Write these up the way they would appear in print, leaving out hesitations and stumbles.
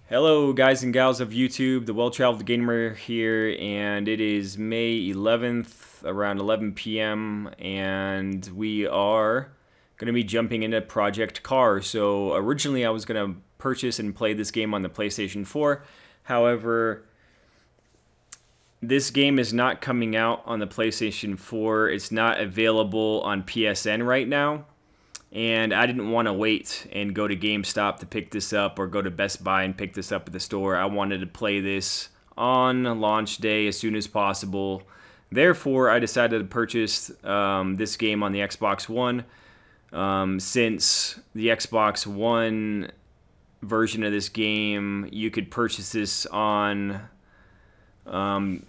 Hello guys and gals of YouTube, the well-traveled gamer here, and it is May 11th around 11 p.m. and we are going to be jumping into Project Cars. So originally I was going to purchase and play this game on the PlayStation 4. However, this game is not coming out on the PlayStation 4. It's not available on PSN right now. And I didn't want to wait and go to GameStop to pick this up or go to Best Buy and pick this up at the store. I wanted to play this on launch day as soon as possible. Therefore, I decided to purchase this game on the Xbox One. Since the Xbox One version of this game, you could purchase this on the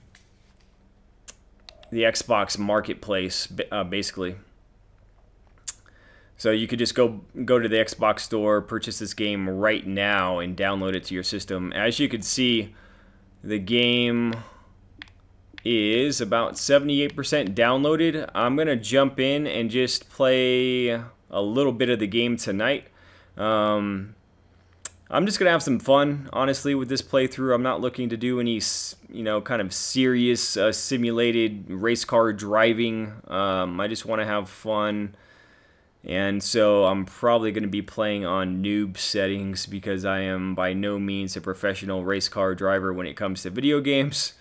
Xbox Marketplace, basically. So you could just go to the Xbox store, purchase this game right now, and download it to your system. As you can see, the game is about 78% downloaded. I'm going to jump in and just play a little bit of the game tonight. I'm just going to have some fun, honestly, with this playthrough. I'm not looking to do any, kind of serious simulated race car driving. I just want to have fun. And so I'm probably going to be playing on noob settings because I am by no means a professional race car driver when it comes to video games.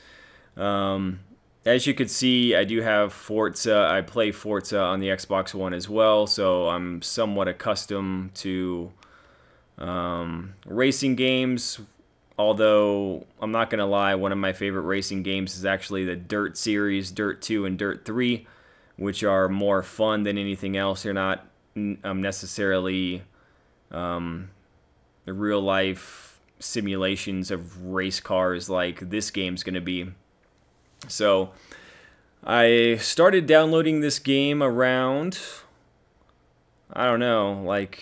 As you can see, I do have Forza. I play Forza on the Xbox One as well, so I'm somewhat accustomed to racing games. Although, I'm not going to lie, one of my favorite racing games is actually the Dirt series, Dirt 2 and Dirt 3, which are more fun than anything else. They're not necessarily real life simulations of race cars like this game's going to be. So I started downloading this game around, I don't know, like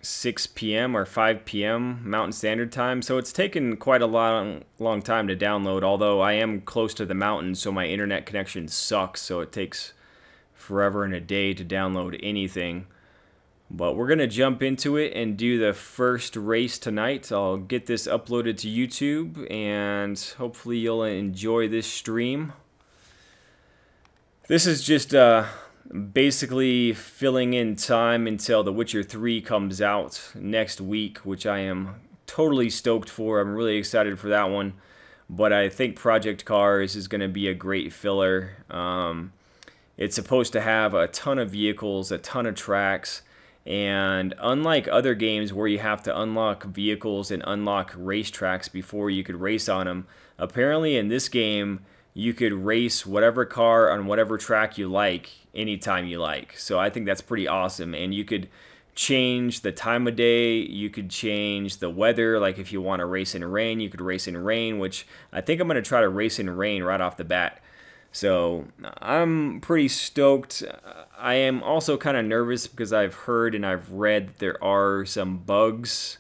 6 p.m. or 5 p.m. Mountain Standard Time. So it's taken quite a long time to download, although I am close to the mountains, so my internet connection sucks, so it takes forever and a day to download anything. But we're going to jump into it and do the first race tonight. I'll get this uploaded to YouTube, and hopefully you'll enjoy this stream. This is just basically filling in time until The Witcher 3 comes out next week, which I am totally stoked for. I'm really excited for that one. But I think Project Cars is going to be a great filler. It's supposed to have a ton of vehicles, a ton of tracks, and unlike other games where you have to unlock vehicles and unlock racetracks before you could race on them, apparently in this game you could race whatever car on whatever track you like anytime you like. So I think that's pretty awesome. And you could change the time of day, you could change the weather. Like if you want to race in rain, you could race in rain, which I think I'm going to try to race in rain right off the bat. So I'm pretty stoked. I am also kind of nervous because I've heard and I've read that there are some bugs.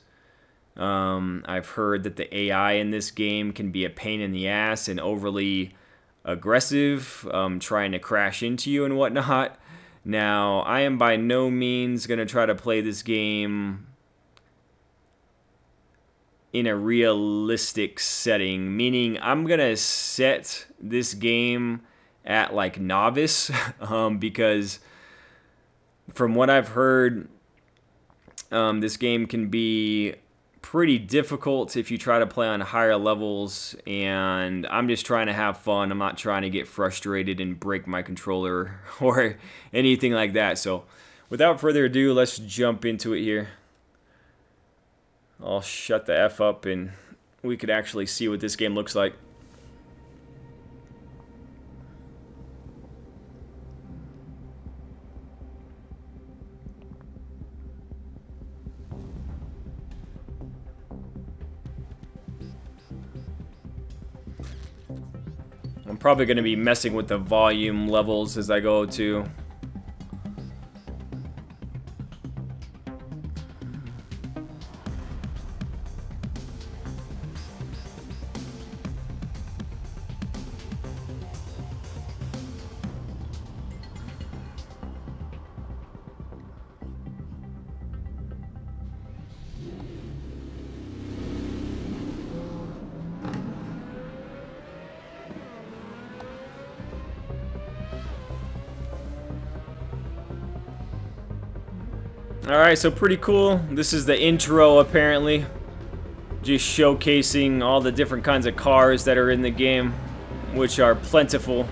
I've heard that the AI in this game can be a pain in the ass and overly aggressive, trying to crash into you and whatnot. Now, I am by no means going to try to play this game in a realistic setting, meaning I'm going to set this game at like novice, because from what I've heard, this game can be pretty difficult if you try to play on higher levels, and I'm just trying to have fun. I'm not trying to get frustrated and break my controller or anything like that. So without further ado, let's jump into it here. I'll shut the F up and we could actually see what this game looks like. I'm probably going to be messing with the volume levels as I go too. Alright, so pretty cool. This is the intro, apparently. Just showcasing all the different kinds of cars that are in the game, which are plentiful.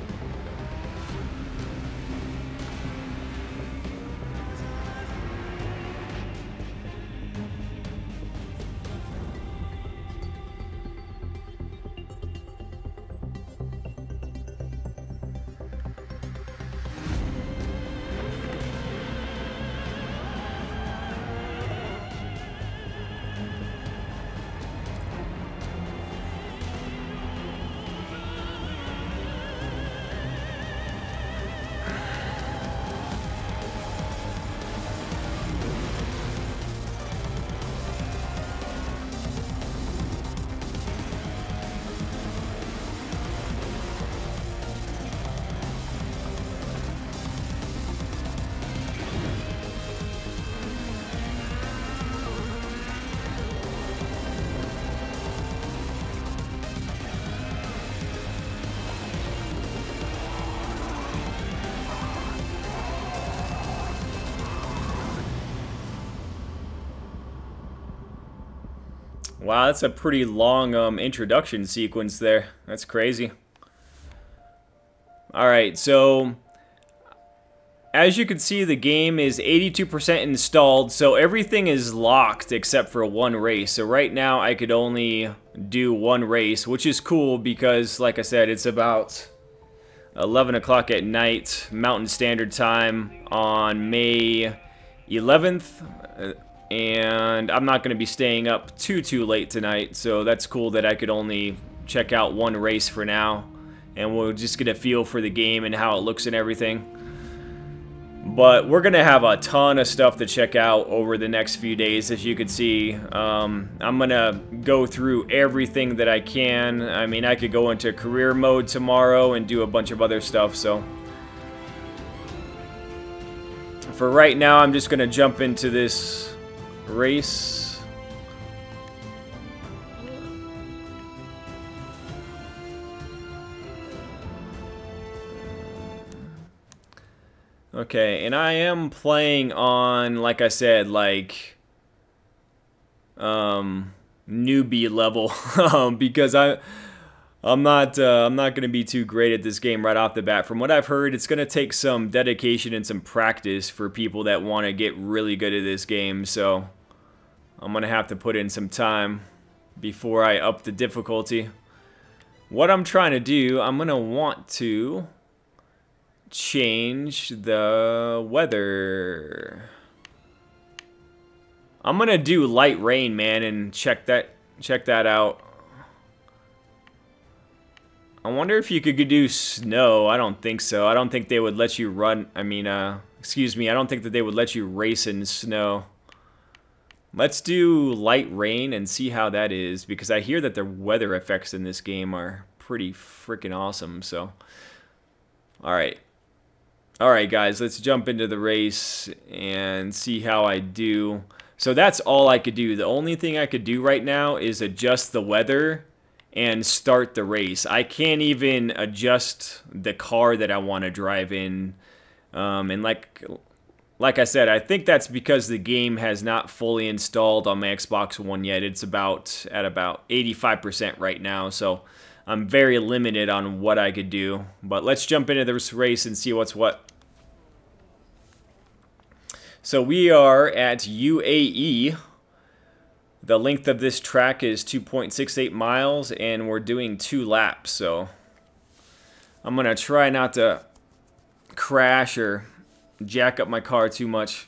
Wow, that's a pretty long introduction sequence there. That's crazy. Alright, so as you can see, the game is 82% installed, so everything is locked except for one race. So right now I could only do one race, which is cool because, like I said, it's about 11 o'clock at night, Mountain Standard Time on May 11th. And I'm not going to be staying up too late tonight, so that's cool that I could only check out one race for now. And we'll just get a feel for the game and how it looks and everything. But we're going to have a ton of stuff to check out over the next few days, as you can see. I'm going to go through everything that I can. I mean, I could go into career mode tomorrow and do a bunch of other stuff, so... For right now, I'm just going to jump into this race. Okay, and I am playing on, like I said, like newbie level because I'm not going to be too great at this game right off the bat. From what I've heard, it's going to take some dedication and some practice for people that want to get really good at this game, so I'm going to have to put in some time before I up the difficulty. What I'm trying to do, I'm going to want to change the weather. I'm going to do light rain, man, and check that out. I wonder if you could do snow. I don't think so. I don't think they would let you run. I mean, excuse me. I don't think that they would let you race in snow. Let's do light rain and see how that is, because I hear that the weather effects in this game are pretty freaking awesome, so. Alright. Alright, guys, let's jump into the race and see how I do. So that's all I could do. The only thing I could do right now is adjust the weather and start the race. I can't even adjust the car that I want to drive in. And like I said, I think that's because the game has not fully installed on my Xbox One yet. It's at about 85% right now, so I'm very limited on what I could do. But let's jump into this race and see what's what. So we are at UAE. The length of this track is 2.68 miles, and we're doing 2 laps, so I'm going to try not to crash or jack up my car too much.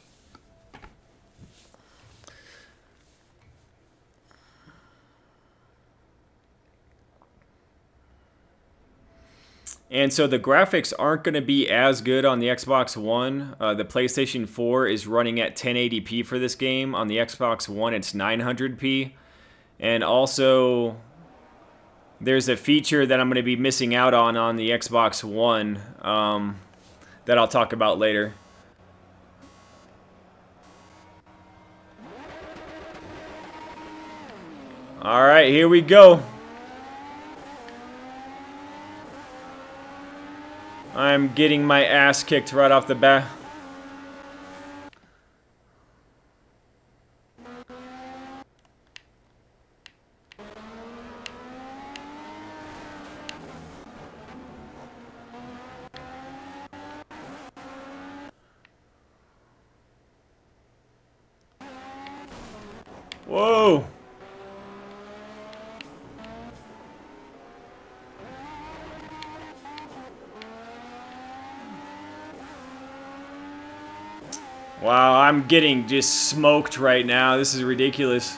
And so the graphics aren't going to be as good on the Xbox One. The PlayStation 4 is running at 1080p for this game. On the Xbox One, it's 900p. And also, there's a feature that I'm going to be missing out on the Xbox One that I'll talk about later. Alright, here we go. I'm getting my ass kicked right off the bat. Whoa! Wow, I'm getting just smoked right now. This is ridiculous.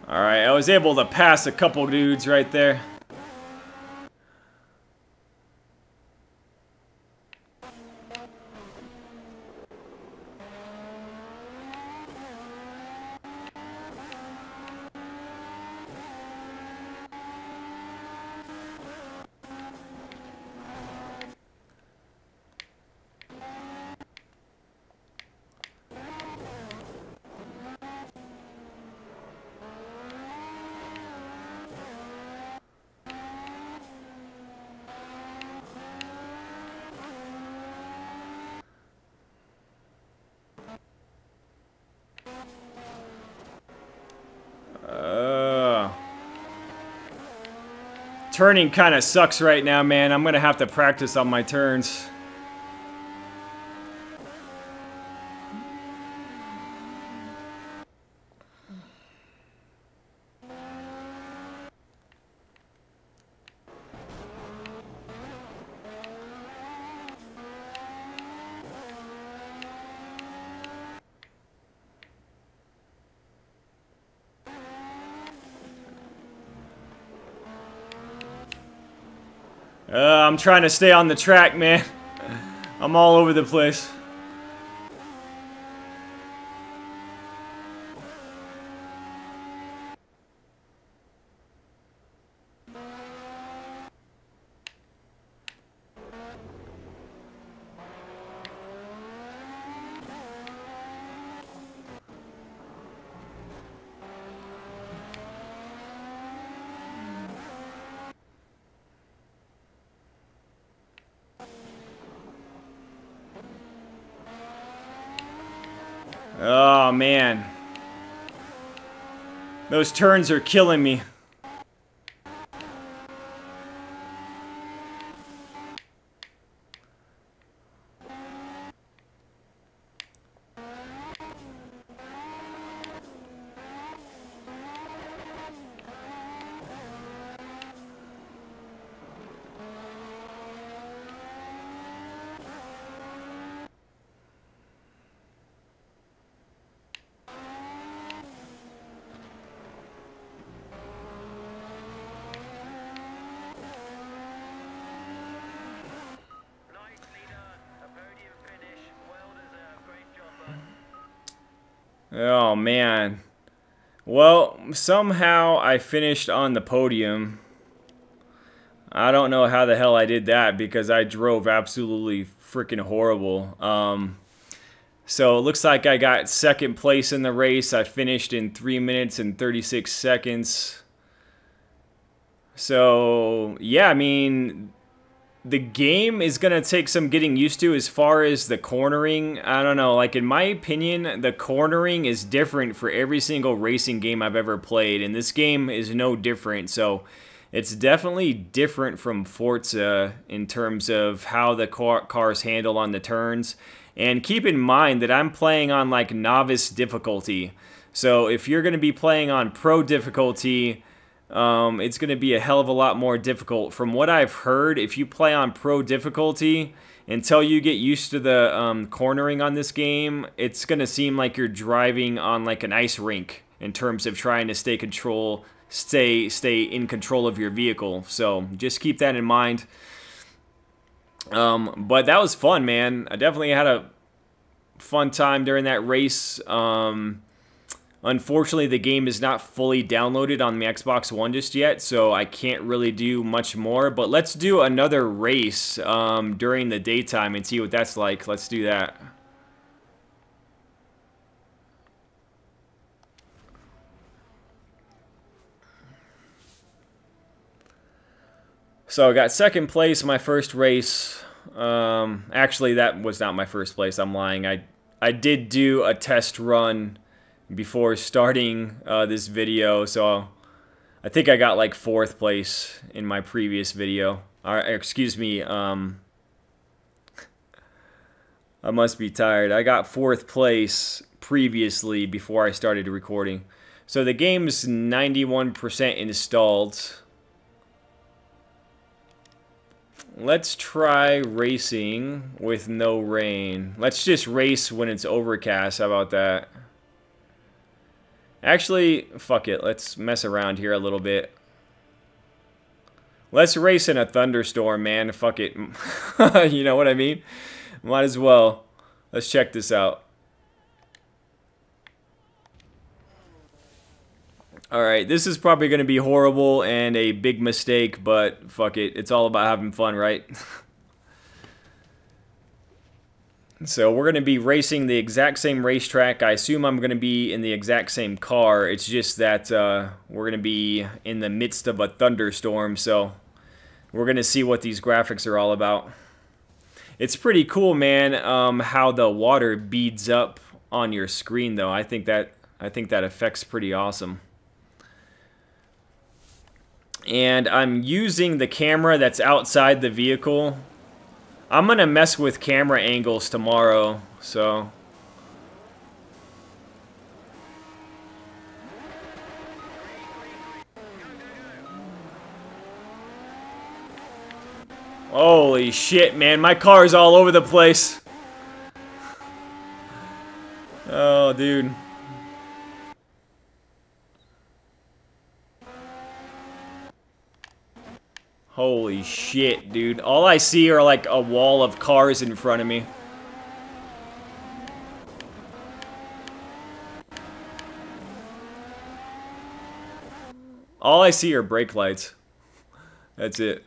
Alright, I was able to pass a couple dudes right there. Turning kind of sucks right now, man. I'm gonna have to practice on my turns. I'm trying to stay on the track, man. I'm all over the place. Oh, man. Those turns are killing me. Oh, man. Well, somehow I finished on the podium. I don't know how the hell I did that because I drove absolutely freaking horrible. So it looks like I got second place in the race. I finished in 3 minutes and 36 seconds. So, yeah, I mean, the game is going to take some getting used to as far as the cornering. I don't know, like in my opinion, the cornering is different for every single racing game I've ever played, and this game is no different. So it's definitely different from Forza in terms of how the cars handle on the turns. And keep in mind that I'm playing on like novice difficulty. So if you're going to be playing on pro difficulty, it's going to be a hell of a lot more difficult. From what I've heard, if you play on pro difficulty, until you get used to the cornering on this game, it's going to seem like you're driving on like an ice rink in terms of trying to stay in control of your vehicle. So just keep that in mind. But that was fun, man. I definitely had a fun time during that race. Unfortunately, the game is not fully downloaded on the Xbox One just yet, so I can't really do much more. But let's do another race during the daytime and see what that's like. Let's do that. So I got second place my first race. Actually, that was not my first place. I'm lying. I did do a test run before starting this video, so I think I got like 4th place in my previous video. Excuse me, I must be tired. I got 4th place previously before I started recording. So the game's 91% installed. Let's try racing with no rain. Let's just race when it's overcast. How about that? Actually, fuck it. Let's mess around here a little bit. Let's race in a thunderstorm, man. Fuck it. You know what I mean? Might as well. Let's check this out. Alright, this is probably going to be horrible and a big mistake, but fuck it. It's all about having fun, right? So we're going to be racing the exact same racetrack. I assume I'm going to be in the exact same car. It's just that we're going to be in the midst of a thunderstorm, so we're going to see what these graphics are all about. It's pretty cool, man, how the water beads up on your screen, though. I think that effect's pretty awesome. And I'm using the camera that's outside the vehicle. I'm gonna mess with camera angles tomorrow, so. Holy shit, man, my car's all over the place. Oh, dude. Holy shit, dude. All I see are like a wall of cars in front of me. All I see are brake lights. That's it.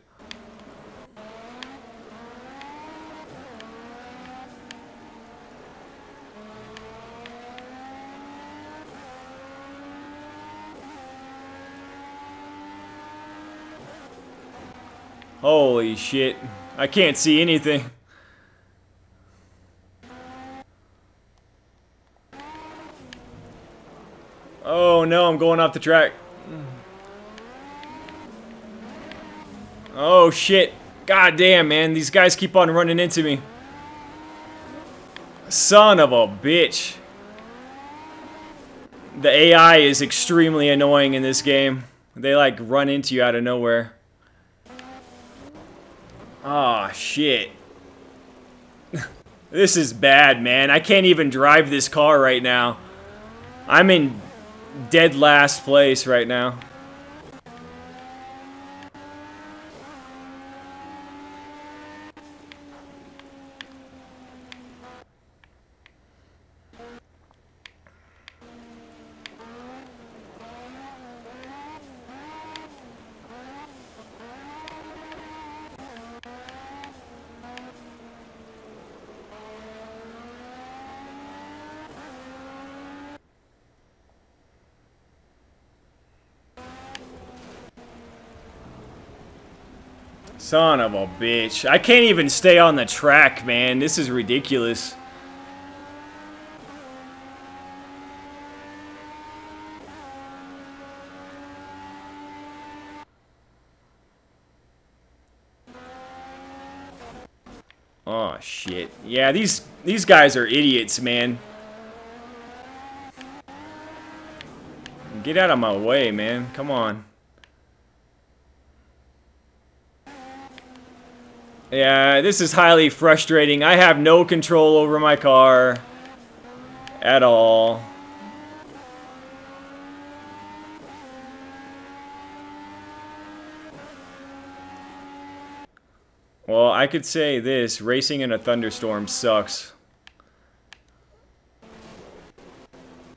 Holy shit. I can't see anything. Oh no, I'm going off the track. Oh shit. God damn, man. These guys keep on running into me. Son of a bitch. The AI is extremely annoying in this game. They like run into you out of nowhere. Ah, shit. This is bad, man. I can't even drive this car right now. I'm in dead last place right now. Son of a bitch. I can't even stay on the track, man. This is ridiculous. Oh, shit. Yeah, these guys are idiots, man. Get out of my way, man. Come on. Yeah, this is highly frustrating. I have no control over my car at all. Well, I could say this, racing in a thunderstorm sucks.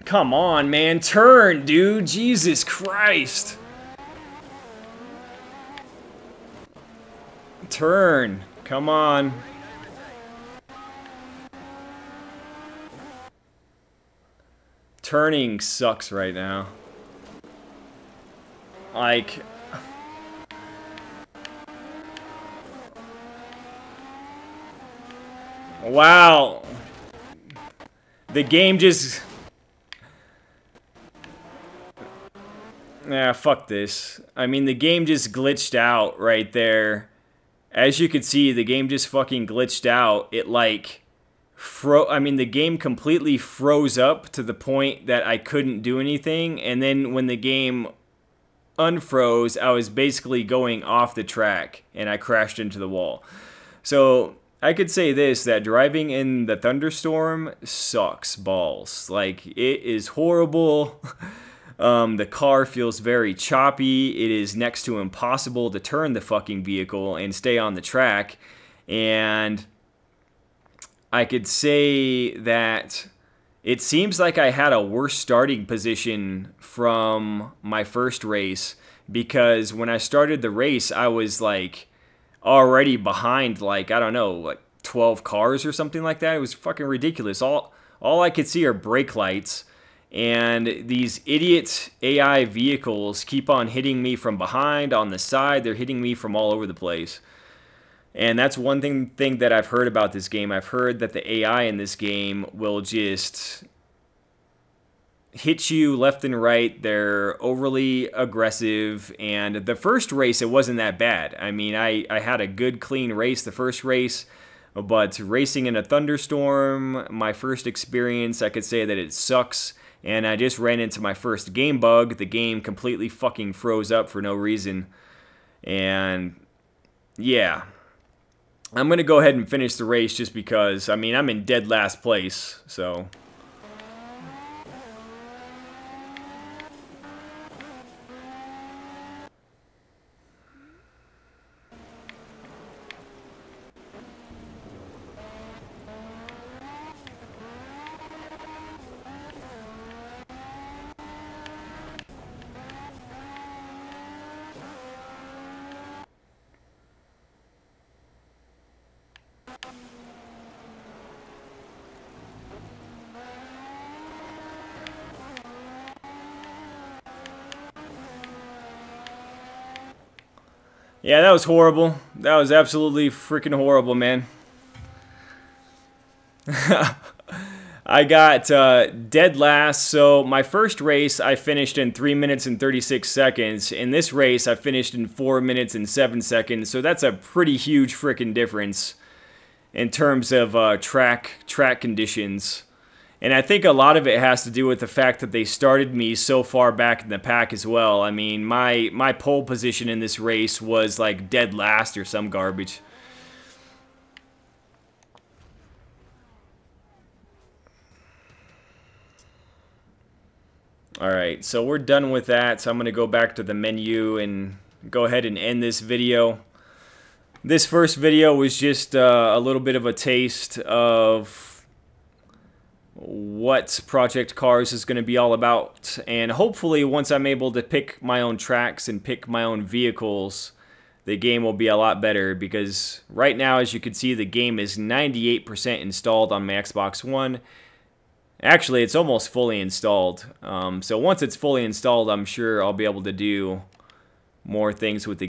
Come on, man, turn, dude. Jesus Christ. Turn. Come on. Turning sucks right now. Like... Wow. The game just... fuck this. I mean, the game just glitched out right there. As you can see, the game just fucking glitched out. It like I mean, the game completely froze up to the point that I couldn't do anything. And then when the game unfroze, I was basically going off the track and I crashed into the wall. So I could say this, that driving in the thunderstorm sucks balls. Like, it is horrible. The car feels very choppy. It is next to impossible to turn the fucking vehicle and stay on the track. And I could say that it seems like I had a worse starting position from my first race, because when I started the race, I was like already behind, like, I don't know, like 12 cars or something like that. It was fucking ridiculous. All I could see are brake lights, and these idiot AI vehicles keep on hitting me from behind, on the side. They're hitting me from all over the place. And that's one thing that I've heard about this game. I've heard that the AI in this game will just hit you left and right. They're overly aggressive. And the first race, it wasn't that bad. I mean, I had a good, clean race the first race. But racing in a thunderstorm, my first experience, I could say that it sucks. And I just ran into my first game bug. The game completely fucking froze up for no reason. And yeah, I'm going to go ahead and finish the race just because, I mean, I'm in dead last place, so. Yeah, that was horrible. That was absolutely freaking horrible, man. I got dead last. So my first race, I finished in 3 minutes and 36 seconds. In this race, I finished in 4 minutes and 7 seconds. So that's a pretty huge freaking difference in terms of track conditions. And I think a lot of it has to do with the fact that they started me so far back in the pack as well. I mean, my pole position in this race was like dead last or some garbage. Alright, so we're done with that. So I'm going to go back to the menu and go ahead and end this video. This first video was just a little bit of a taste of what Project Cars is going to be all about, and hopefully once I'm able to pick my own tracks and pick my own vehicles, the game will be a lot better, because right now, as you can see, the game is 98% installed on my Xbox One. Actually, it's almost fully installed, so once it's fully installed, I'm sure I'll be able to do more things with the